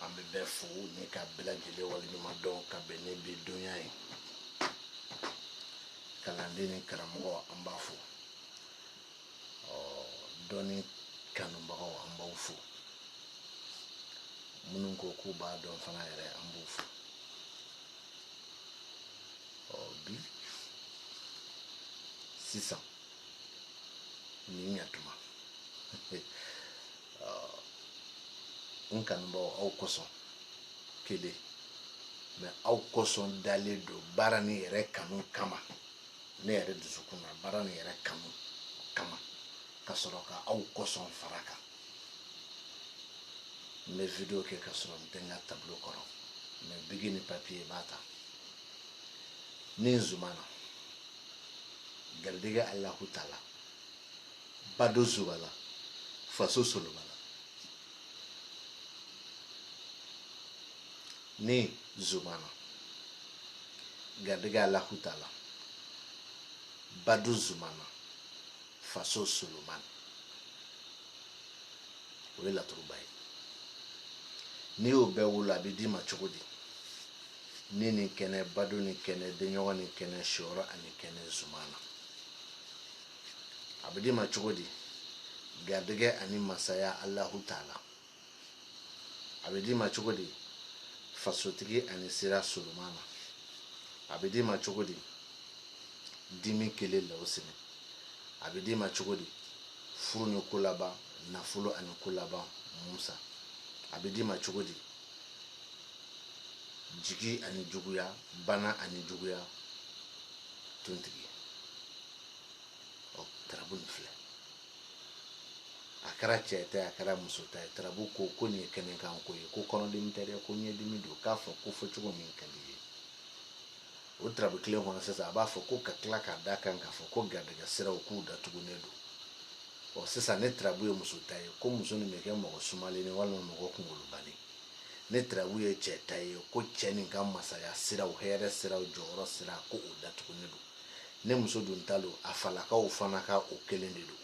Ambe befu ni ka bela jele wali nyuma don ka bene bi dunya yi kalande ni karamogo ambafu doni kanumbago ambafu munun ko ku ba don fana yere ambafu bi 600 ni nyatuma kanumbago au koson kele mais aw koson dale do barani yere kanu kama ne yere dusukuna barani yere kanu kama kasoroka aw koson faraka me video ke kasoro mtenga tableau koro me bigini papier bata ni zumana gardiga Allahu Taala bado zubala faso solobala ni zumana gardiga Allahu Taala bado zumana faso soloman wela turubai ni o be wula bidi ma chogodi ni kene bado ni kene denyo ni kene shora ani kene zumana abidi ma chogodi gardiga ani masaya Allahu Taala abidi ma chogodi fasotigi ani sira solomana abidi ma chogodi dimi kele la osini abidi ma chogodi furu ni kulaba nafulo ani kulaba musa abidi ma chogodi jigi ani juguya bana ani juguya tuntigi o trabun fle akara chete akara musuta trabu ko ni kenen kan ko kono de mitere ko ni de mido ka fo ko fo chugo min kali o trabu kle ho sasa ba fo ko ka klaka da kan ka fo ko ga daga sira ku da tugunedo o sasa ne trabu e musuta ko musoni me ke mo sumale ni wala mo ko kungulu bani ne trabu e cheta e ko cheni kan masaya sira o here sira o joro sira ko o da tugunedo ne musodu ntalo afala ka o fana ka o kelendedo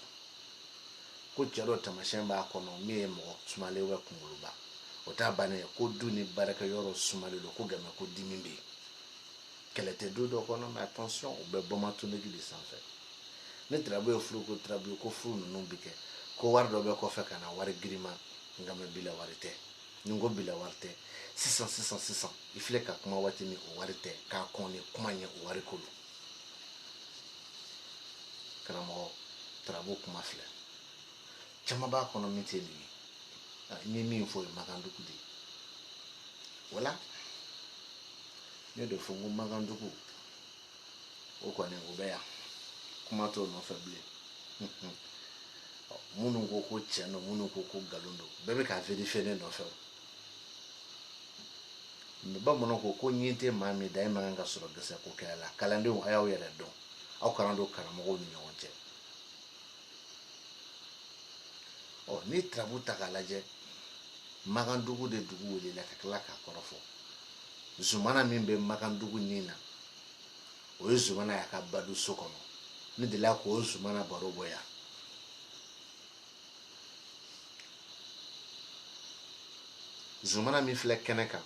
ko jaro tamashemba kono mi mo sumale we kunguluba o ta bane ko duni baraka yoro sumale lo ko game ko dimimbe kelete dodo kono mais attention o be boma to negili sans fait ne trabo flu ko trabo ko flu no bike ko wardo be ko feka na war grima ngame bila warite ngo bila warte 600 ifleka kuma watini o warite ka koni kuma nya o warikolo karamo trabo kuma fle chama ba kono miteli ni mi fo maganduku di wala ne do fongo maganduku o ko ne obeya kuma to no fable munu ko cheno munu ko galondo bebe ka vérifier ne no fe me ba mono ko nyinte mami dai manga soro gese ko kala kalande o ayaw yere don aw karando karamo ko ni wonje o ni trabuta kalaje magandugu de dugu wele la kakla ka korofo zumana mimbe magandugu nina o zumana ya ka badu sokono ni de la ko zumana barobo ya zumana mi fle keneka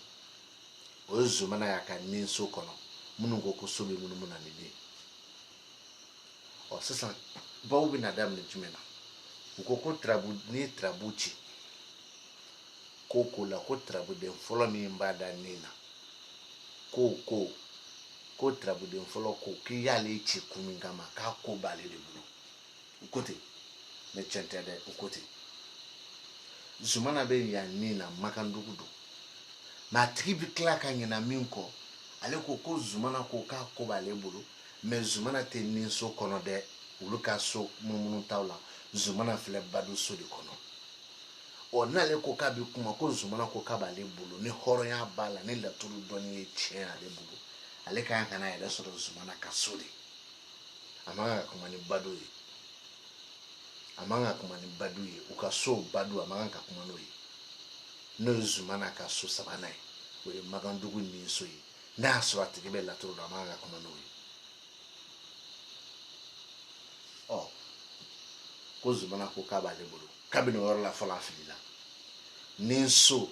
o zumana ya ka nin sokono munu ko sobe munu muna ni o sasa bawo bi na dam ni jumena ko trabu ni trabuchi ko la ko trabu de folo mi mbada nina ko trabu de folo ko ki yale chi kumingama ka ko bale de bulu ukote me chentede ukote zumana be ya nina makandugudo na tribi klaka nyina minko ale ko zumana ko ka ko bale bulu me zumana te nin so kono de uluka so mumunu tawla zumana fle badu so de kono o nale ko ka bi kuma ko zumana ko ka bale bulu ni horo ya bala ni la turu doni che ale bulu ale kan kana ya so zumana ka so de amanga kuma ni badu yi amanga kuma ni badu yi uka so badu amanga ka kuma no yi n'o ye zumana ka so sabanan ye o ye makandugu ni so ye n'a y'a sɔrɔ a tigi bɛ laturu dɔn a man kan ka kuma n'o ye ko zumana ko k'a b'ale bolo kabini o yɔrɔ la fɔlɔ a filila ni so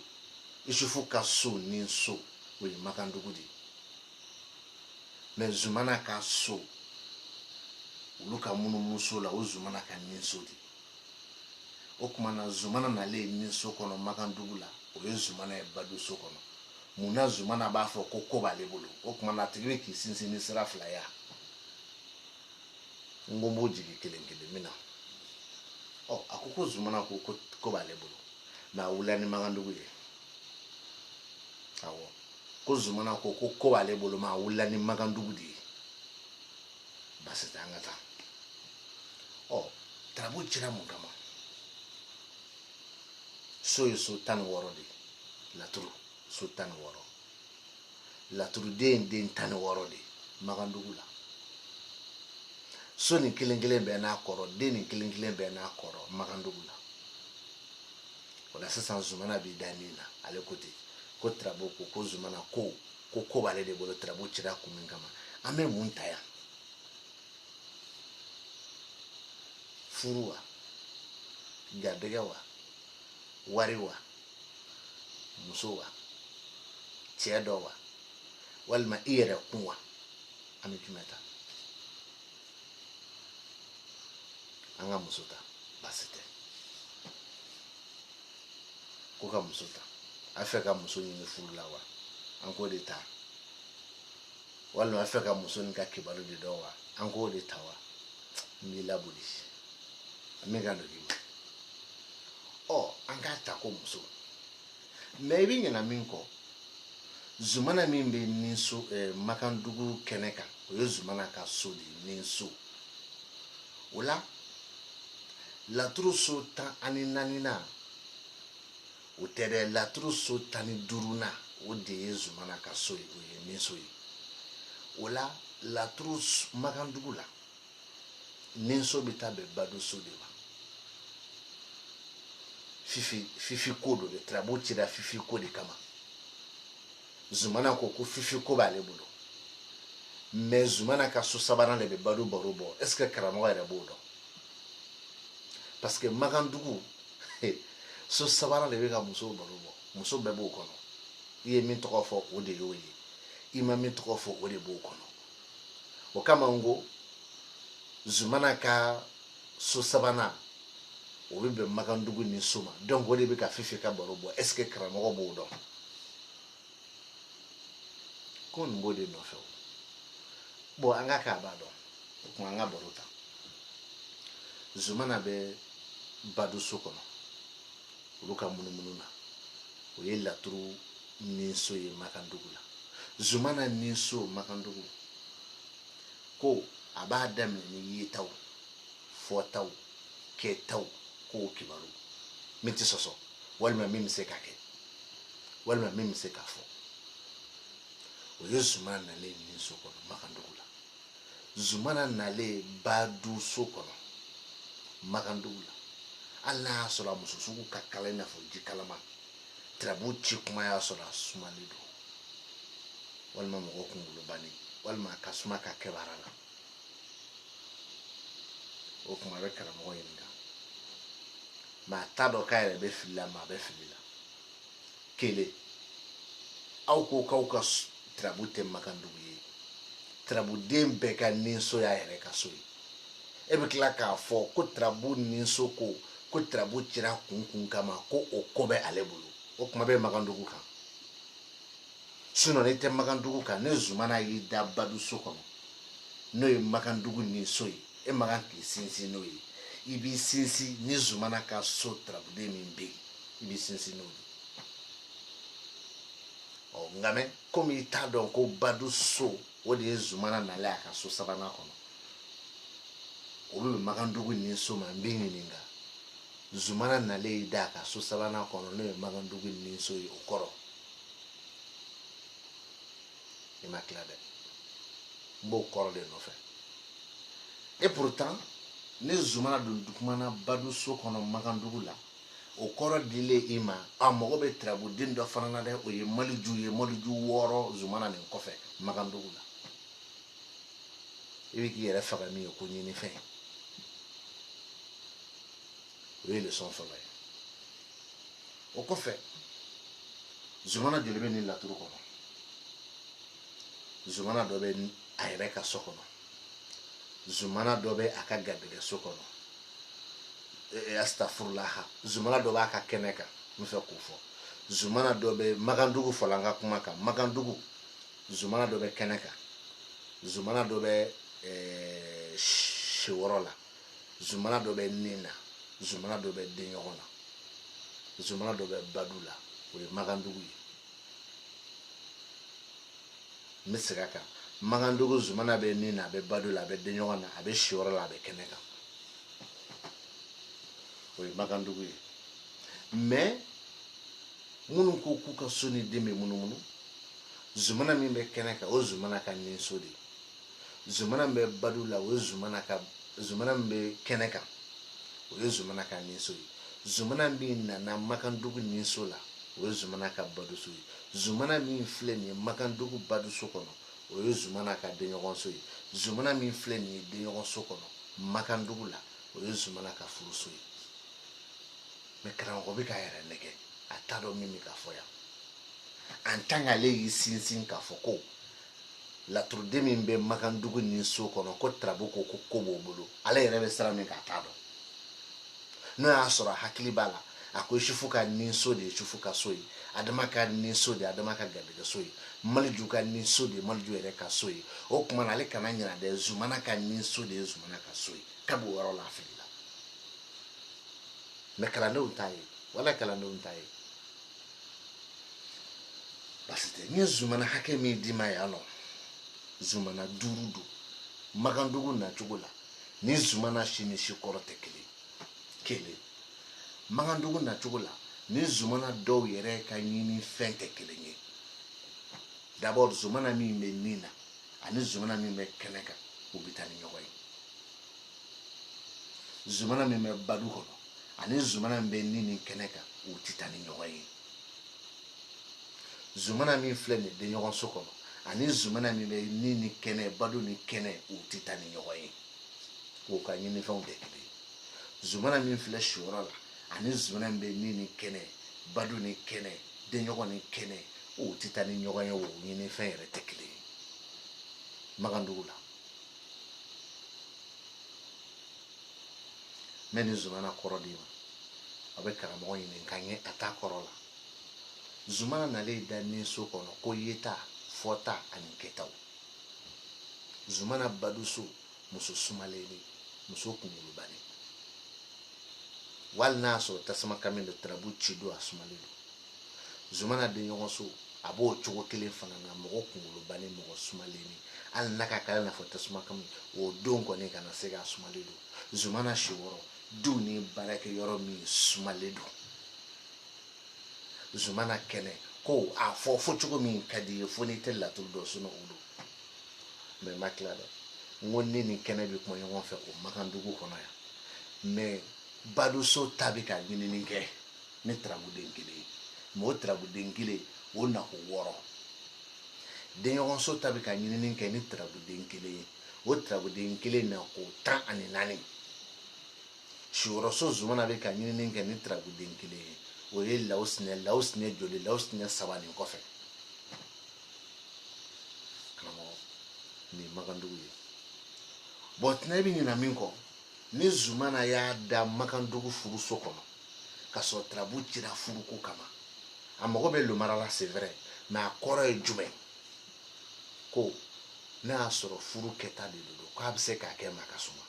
isufu ka so ni so o ye makandugu de ye mais zumana ka so olu ka munumunu so la o zumana ka ni so de o kuma na zumana nale ni so kɔnɔ makandugu la o ye zumana ye badu so kɔnɔ munna zumana b'a fɔ ko b'ale bolo o kuma na a tigi bɛ k'i sinsin ni sira fila ye n ko n b'o jigi kelen kelen min na a ko zumana ko b'ale bolo mais a wulila ni makandugu ye awɔ ko zumana ko b'ale bolo mais a wulila ni makandugu de ye basi tɛ an ka taa tarabu cira mun kama so ye so 16 de laturu so 16 laturu den 16 de makandugu la so ni kelen kelen bɛɛ n'a kɔrɔ den ni kelen kelen bɛɛ n'a kɔrɔ makandugu la o la sisan zumana b'i da min na ale ko ten ko tarabu ko zumana ko b'ale de bolo tarabu cira kun min kama an bɛ mun ta yan furu wa garijɛgɛ wa wari wa muso wa cɛ dɔ wa walima i yɛrɛ kun wa an bɛ jumɛn ta an ka muso ta basi tɛ ko ka muso ta a fɛ ka muso ɲini furu la wa an k'o de ta walima a fɛ ka muso ni ka kibaru de dɔn wa an k'o de ta wa n b'i laboli an bɛ ka dɔ d'i ma an k'a ta ko muso mais i bɛ ɲinɛ min kɔ zumana min bɛ ni so makandugu kɛnɛ kan o ye zumana ka so de ye ni so o la laturu so 14nan o tɛ dɛ laturu so 15nan o de ye zumana ka so ye o ye ni so ye o la laturu makandugu la ni so bɛ taa bɛn badu so de ma fifi ko do de tarabu cira fifi ko de kama zumana ko fifi ko b'ale bolo mais zumana ka so sabanan de bɛ badu baro bɔ est ce que karamɔgɔ yɛrɛ b'o dɔn parce que makandugu so sabanan de bɛ ka muso baro bɔ muso bɛɛ b'o kɔnɔ i ye min tɔgɔ fɔ o de y'o ye i ma min tɔgɔ fɔ o de b'o kɔnɔ o kama n ko zumana ka so sabanan o bɛ bɛn makandugu ni so ma donc o de bɛ ka fifi ka baro bɔ est ce que karamɔgɔ b'o dɔn ko nin b'o de nɔfɛ o bon an ka k'a b'a dɔn o kuma an ka baro ta zumana bɛ badu so kɔnɔ olu ka munumunu na o ye laturu ni so ye makandugu la zumana ni so makandugu ko a b'a daminɛ ni yetaw fɔtaw kɛtaw ko kibaru min tɛ sɔsɔ walima min bɛ se ka kɛ walima min bɛ se ka fɔ o ye zumana nalen ni so kɔnɔ makandugu la zumana nalen badu so kɔnɔ makandugu la hali n'a y'a sɔrɔ a muso sugu ka kala i n'a fɔ ji kalama tarabu ci kuma y'a sɔrɔ a sumalen don walima mɔgɔ kunkolo banni walima a ka suma ka kɛbara la o kuma a bɛ karamɔgɔ ɲininka mais a t'a dɔn k'a yɛrɛ bɛ fili la mais a bɛ fili la kelen aw ko k'aw ka tarabu tɛ makandugu ye tarabuden bɛɛ ka niso y'a yɛrɛ ka so ye e bɛ tila k'a fɔ ko tarabu niso ko tarabu cira kun kama ko o ko bɛ ale bolo o kuma bɛ makandugu kan sinon n'i tɛ makandugu kan ne zumana y'i da badu so kɔnɔ n'o ye makandugu ni so ye e man kan k'i sinsin n'o ye i b'i sinsin ni zumana ka so tarabuden min bɛ yen i b'i sinsin n'o ye nka mɛ komi i t'a dɔn ko badu so o de ye zumana nalen a ka so sabanan kɔnɔ o bɛ makandugu ni so ma n bɛ ɲininka zumana nalen y'i da a ka so sabanan kɔnɔ n'o ye makandugu ni so ye o kɔrɔ i ma tila dɛ n b'o kɔrɔ de nɔfɛ et pourtant ne zumana don dukumana badu so kɔnɔ makandugu la o kɔrɔ dile i ma a mago bɛ tirabuden dɔ fana na dɛ o ye maliju ye maliju 6 zumana nin kɔfɛ Magandugu la i bɛ k'i yɛrɛ faga min ye ko ɲini fɛn o ye leçon fɔlɔ ye o kɔfɛ zumana joli bɛ nin laturu kɔnɔ zumana dɔ bɛ a yɛrɛ ka so kɔnɔ zumana dɔ bɛ a ka garijɛgɛ so kɔnɔ astafurulaha zumana dɔ b'a ka kɛnɛ kan n fɛ k'o fɔ zumana dɔ bɛ Magandugu fɔla an ka kuma kan Magandugu zumana dɔ bɛ kɛnɛ kan zumana dɔ bɛ Sewɔrɔ la zumana dɔ bɛ nin na zumana dɔ bɛ denɲɔgɔn na zumana dɔ bɛ Badu la o ye Magandugu ye n bɛ segin a kan Magandugu zumana bɛ nin na a bɛ Badu la a bɛ denɲɔgɔn na a bɛ Sewɔrɔ la a bɛ kɛnɛ kan o ye Magandugu ye mais minnu ko k'u ka so ni den bɛ munumunu zumana min bɛ kɛnɛ kan o zumana ka nin so de ye zumana min bɛ Badu la o ye zumana min bɛ kɛnɛ kan o ye zumana ka nin so ye zumana min nana Magandugu nin so la o ye zumana ka Badu so ye zumana min filɛ nin ye Magandugu Badu so kɔnɔ o ye zumana ka denɲɔgɔn so ye zumana min filɛ nin ye denɲɔgɔn so kɔnɔ Magandugu la o ye zumana ka furu so ye mais karamɔgɔ bɛ k'a yɛrɛ nɛgɛ a t'a dɔn min bɛ ka fɔ yan en tant qu'ale y'i sinsin k'a fɔ ko laturuden min bɛ Magandugu nin so kɔnɔ ko tarabu ko ko b'o bolo ale yɛrɛ bɛ sira min kan a t'a dɔn n'o y'a sɔrɔ a hakili b'a la a ko Isufu ka nin so de ye Isufu ka so ye Adama ka nin so de ye Adama ka garijɛgɛ so ye Maliju ka nin so de ye Maliju yɛrɛ ka so ye o tuma na ale kana ɲinɛ dɛ zumana ka nin so de ye zumana ka so ye kabi o yɔrɔ la a filila mais kalandenw t'a ye wala kalandenw t'a ye parce que n ye zumana hakɛ min d'i ma yan nɔ zumana 5 don Magandugu nacogo la ni zumana si ni si kɔrɔ tɛ kelen Magandugu nacogo la ni zumana dɔw yɛrɛ ka ɲini fɛn tɛ kelen ye d'abord zumana min bɛ nin na ani zumana min bɛ kɛnɛ kan u bɛ taa ni ɲɔgɔn ye zumana min bɛ Badu kɔnɔ ani zumana min bɛ nin ni kɛnɛ kan u tɛ taa ni ɲɔgɔn ye zumana min filɛ nin ye denɲɔgɔn so kɔnɔ ani zumana min bɛ nin ni kɛnɛ Badu ni kɛnɛ u tɛ taa ni ɲɔgɔn ye o ka ɲinifɛnw tɛ kelen ye zumana min filɛ Sewɔrɔ la ani zumana min bɛ nin ni kɛnɛ Badu ni kɛnɛ denɲɔgɔn ni kɛnɛ o tɛ taa ni ɲɔgɔn ye o ɲinifɛn yɛrɛ tɛ kelen ye Magandugu la n bɛ nin zumana kɔrɔ d'i ma a bɛ karamɔgɔ ɲini k'a ɲɛ a t'a kɔrɔ la zumana nalen da nin so kɔnɔ ko yeta fɔta ani kɛtaw zumana Badu so muso sumalenni muso kunkolobani wali n'a sɔrɔ tasuma kami don tarabu ci don a sumalen don zumana denɲɔgɔn so a b'o cogo kelen fana na mɔgɔ kunkolobani mɔgɔ sumalenni hali n'a ka kala n'a fɔ tasuma kami o don kɔni kana se k'a sumalen don zumana Sewɔrɔ du ni baarakɛ yɔrɔ min sumalen don zumana kɛnɛ ko a fɔ cogo min ka di ye fo n'i tɛ laturu dɔn o don mais ma tila dɛ n ko ne ni kɛnɛ bɛ kuma ɲɔgɔn fɛ o Magandugu kɔnɔ yan mais Badu so ta bɛ ka ɲinini kɛ ni tarabuden kelen ye mais o tarabuden kelen o nako 6 denɲɔgɔn so ta bɛ ka ɲinini kɛ ni tarabuden kelen ye o tarabuden kelen nako 14 Sewɔrɔ so zumana bɛ ka ɲinini kɛ ni tarabuden kelen ye o ye Lawusinɛ joli Lawusinɛ 3 nin kɔfɛ karamɔgɔ nin ye Magandugu ye bon tɛnɛ bɛ ɲinɛ min kɔ ni zumana y'a da Magandugu furuso kɔnɔ ka sɔrɔ tarabu cira furuko kama a mago bɛ lomara la c'est vrai mais a kɔrɔ ye jumɛn ko n'a y'a sɔrɔ furu kɛta de don k'a bɛ se k'a kɛ maa ka suma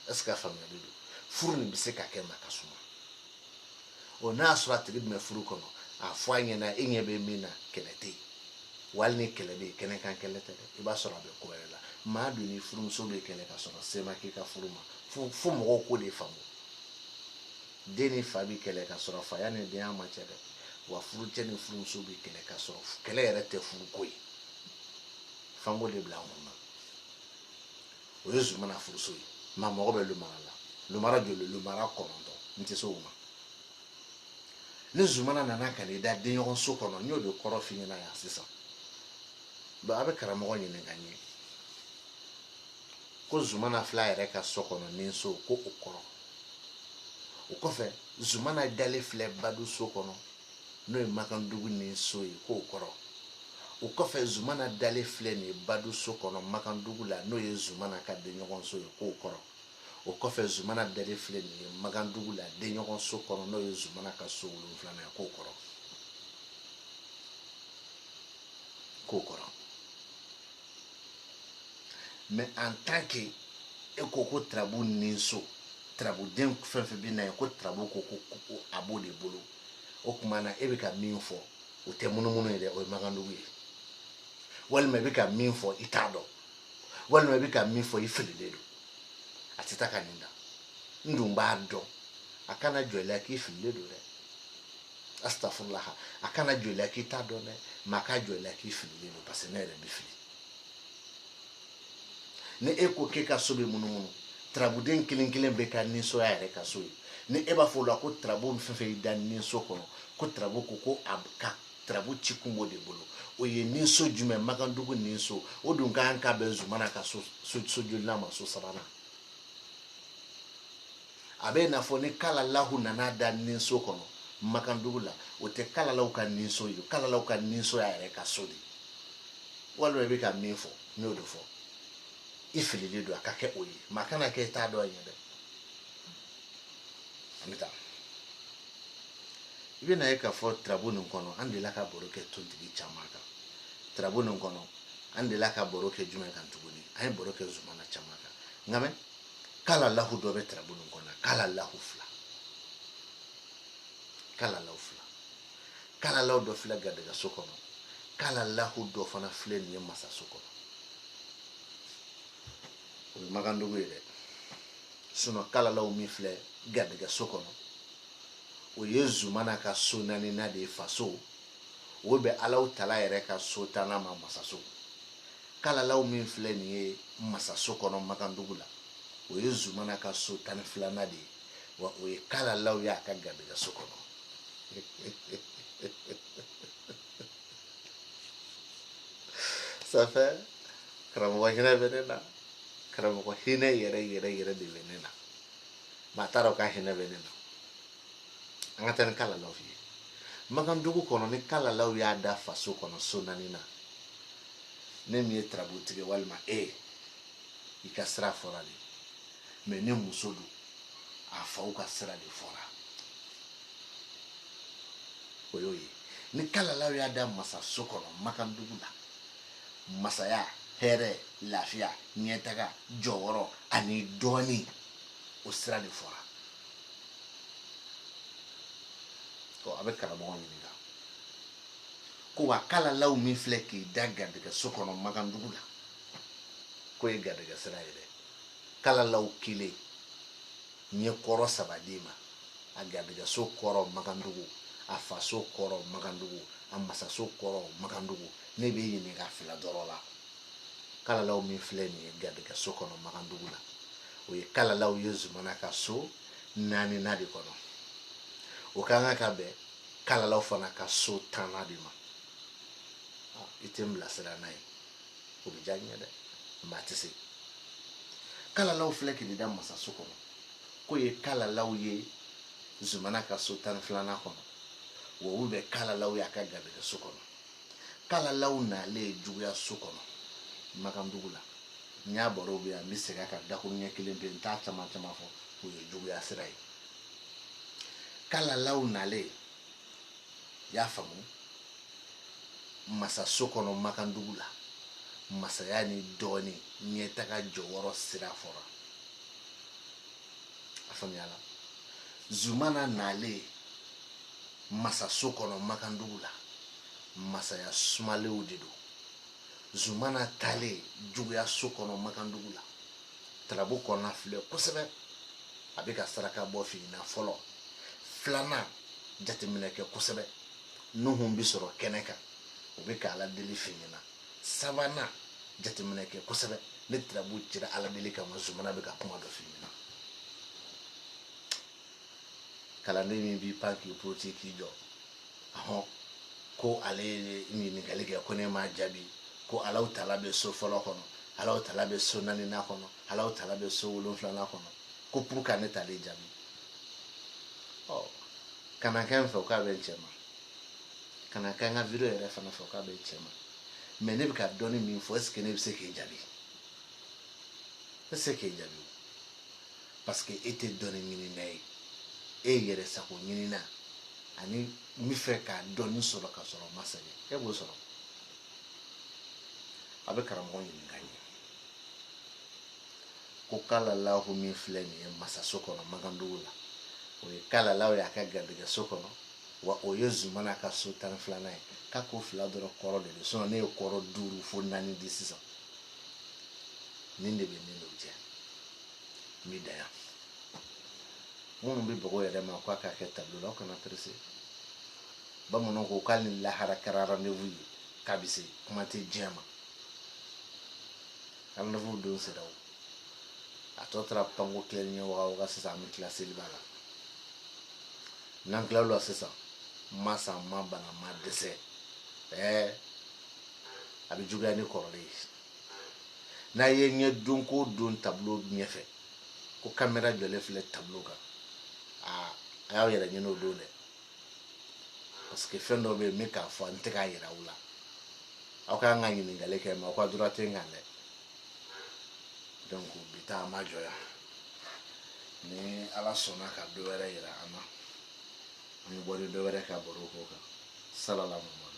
est-ce que a faamuyali don furu nin bɛ se k'a kɛ maa ka suma o n'a y'a sɔrɔ a tigi bɛ furu kɔnɔ a fɔ a ɲɛna e ɲɛ bɛ min na kɛlɛ tɛ yen wali ni kɛlɛ bɛ yen kɛnɛ kan kɛlɛ tɛ dɛ i b'a sɔrɔ a bɛ ko wɛrɛ la maa dun ni furumuso bɛ kɛlɛ ka sɔrɔ se ma k'i ka furu ma fo mɔgɔw k'o de faamu den ni fa bɛ kɛlɛ ka sɔrɔ faya ni denya ma cɛ dɛ wa furucɛ ni furumuso bɛ kɛlɛ ka sɔrɔ kɛlɛ yɛrɛ tɛ furuko ye f'an k'o de bila an kunna o ye zumana furuso ye maa mago bɛ lumara la lumara joli lumara 9 nti so uma ne zumana nana ka ne da den yon so kono nyo de koro fi nyina ya sisa ba abe karamo nyine ganye ko zumana fly reka so kono nin so ko okoro okofe zumana dale fle badu so kono no makan dugu nin so ko okoro okofe zumana dale fle ni badu so kono makan dugu la no ye zumana ka de yon so ko okoro o kɔfɛ zumana dare filɛ nin ye magandugu la den ɲɔgɔn so kɔnɔ n'o ye zumana ka so 7 ye k'o kɔrɔ mais en tant que e ko tarabu nin so tarabu den fɛn fɛn bi na ye ko tarabu ko a b'o de bolo o kuma na e bɛ ka min fɔ o tɛ munumunu ye dɛ o ye magandugu ye walima i bɛ ka min fɔ i t'a dɔn walima i bɛ ka min fɔ i fililen don atita kaninda ndum ba do akana jole ki fille do re astaghfirullah akana jole ki ta do ne maka jole ki fille do parce ne re bi fille ne eko ke ka sobe munumunu trabuden kilin be ka ni so ya re ka so ne eba fo la ko trabo mfefe dan ni so kono ko trabo ko abka trabo chikumbo de bolo o ye ni so jume magandugu ni so o dun kan ka be zumana ka so julna ma so sabana abe na fo ni kala lahu nana da ninso kono makandugu la o te kala lahu ka ninso yo kala lahu ka ninso ya re ka sodi walo be ka min fo ni o do fo ifili do akake oyi makana ke ta do yin de amita ibe na e ka fo trabunu kono ande la ka boroke tontigi chamaka trabunu kono ande la ka boroke jume kan tuguni ay boroke zumana chamaka ngame kala lahu do be trabunu kono kala lahu fla kala lahu do fla ga daga sokono kala lahu do fana fle ni masa sokono o magandugu ide suno kala lahu mi fle ga daga sokono o yezu mana ka sunani na de faso o be alaw tala ere ka sotana ma masa so kala lahu mi fle ni masa sokono magandugu la o ye zumana ka so tan filana de wa o ye kala law ya ka gabe ga so kono ça fait karamo hina benena karamo hina yere de benena mataro ka hina benena angatan kala law fi magandugu kono ni kala law ya da faso kono so nanina ne mi trabutige walma ikasra forali mais ne muso do a faw ka sira de fora oyoyi ni kala law ya da masa sokono makandugu la masaya here lafiya nyetaga joworo ani doni o sira de fora ko abe kala mo ni ga ko wa kala law mi fleki daga daga sokono makandugu la ko e ga daga sira ide kala law kile nye koro sabadima aga daga so koro magandugu afa so koro magandugu amasa so koro magandugu ne be yini ga fila dorola kala law mi fle ni ga daga so kono magandugu la o ye kala law yezu manaka so nani nadi kono o kanga ka be kala law fana ka so tanadi ma item la sera nai o bi janya de matisi kala law fle ki da masa so kono ko ye kala law ye zumana ka so tan flana kono wo ube kala law ya ka gabe da so kono kala law na le juya so kono magandugu la nya boro be ya misega ka da ko nya kilen be ta chama fo ko ye juya sirai kala law na le ya famu masa so kono magandugu la masa yani doni nyeta ka joworo sira fora afanyala zumana nale masa so kono makandugu la masa ya sumale udido zumana tale juguya so kono makandugu la trabu kono fle kosebe abika saraka bo fi na folo flana jatemine ke kosebe nuhum bisoro keneka ubika ala deli finyina savana jatemine ke kosebe ne trabu tira ala deli ka zumana bika kuma do finyina kalanden min b'i pan k'i poti k'i jɔ ko ale ɲininkali kɛ ko ne m'a jaabi ko Alahu Taala bɛ so fɔlɔ kɔnɔ Alahu Taala bɛ so 4nan kɔnɔ Alahu Taala bɛ so 7nan kɔnɔ ko pour que ne t'ale jaabi kana kɛ n fɛ k'a bɛ n cɛ ma kana kɛ n ka video yɛrɛ fana fɛ k'a bɛ n cɛ ma mais ne bɛ ka dɔɔni min fɔ est-ce que ne bɛ se k'e jaabi ne se k'e jaabi parce que e tɛ dɔɔni ɲinina ye e yɛrɛ sago ɲinina ani n bɛ fɛ ka dɔɔni sɔrɔ ka sɔrɔ ma sɛgɛn e b'o sɔrɔ a bɛ karamɔgɔ ɲininka n ye ko kalalahu min filɛ nin ye masaso kɔnɔ Magandugu la o ye kalalaw y'a ka garijɛgɛ so kɔnɔ wa o ye Zumana ka so 12nan ye k'a ko 2 dɔrɔn kɔrɔ de don sinon ne ye kɔrɔ 5 fo 4 di sisan nin de bɛ ne n'o cɛ n bɛ dan yan minnu bɛ bɔgɔ yɛrɛ ma k'a k'a kɛ tableau la aw kana pressé bamananw ko k'ale ni lahara kɛra rendez-vous ye k'a bɛ se kuma tɛ diɲɛ ma rendez-vous don sera o a tɔ tora panko tilali ɲɛ waga sisan an bɛ tila seliba la n'an tila la sisan ma san ma bana ma dɛsɛ a bɛ juguya ni kɔrɔlen ye n'a ye ɲɛ don ko don tableau ɲɛfɛ ko caméra jɔlen filɛ tableau kan a y'aw yɛrɛ ɲini o don dɛ parce que fɛn dɔ bɛ yen n bɛ k'a fɔ n tɛ k'a yira aw la aw ka kan ka ɲininkali kɛ mais aw ka droit tɛ n kan dɛ donc bi ta an b'a jɔ yan ni Ala sɔnna ka dɔ wɛrɛ yira an na an bɛ bɔ ni dɔ wɛrɛ ka baro k'o kan salala Muhamadu